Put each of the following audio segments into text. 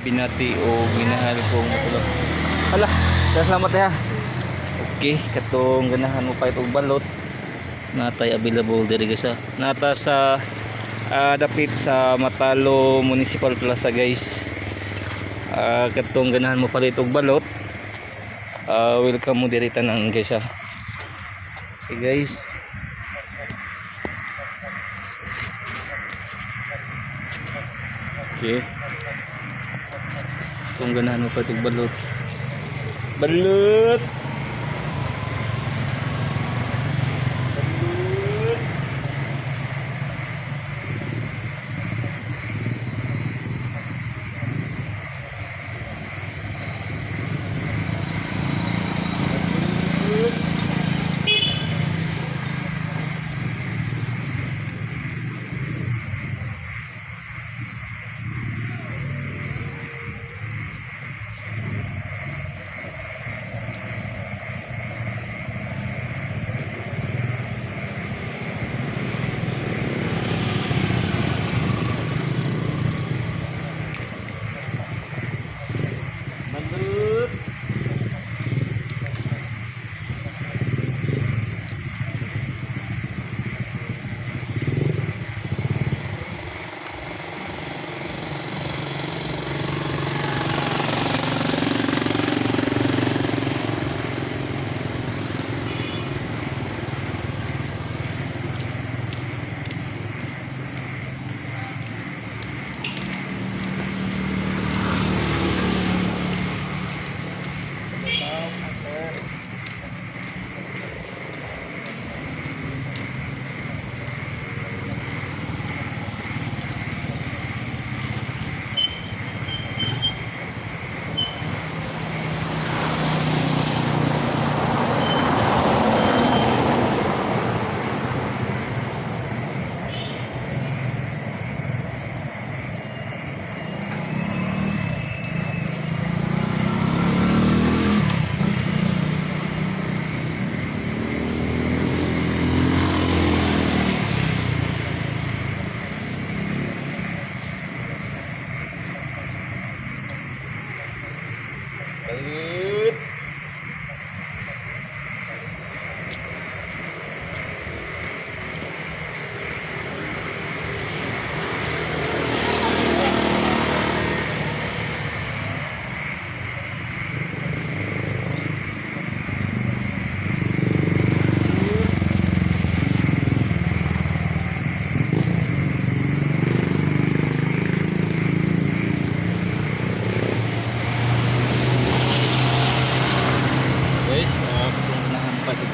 Binati o ginahal kong matulog. Hala, salamat ya. Okay, katong ganahan mo pa itong balot. Natay available diri guys. Nata sa dapit sa Matalo Municipal Plaza guys. Katong ganahan mo pa itong balot. Welcome mo diri tanan guys. Okay guys. Okay. Kung ganahan mo pa itong balot. Balot! Balut.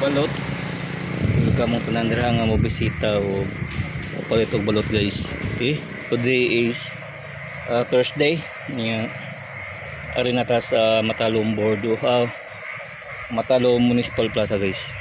Balot welcome mo panandira nga mo bisita o palit og balot guys. Okay, today is Thursday niya ari na ta sa Matalo Municipal Plaza guys.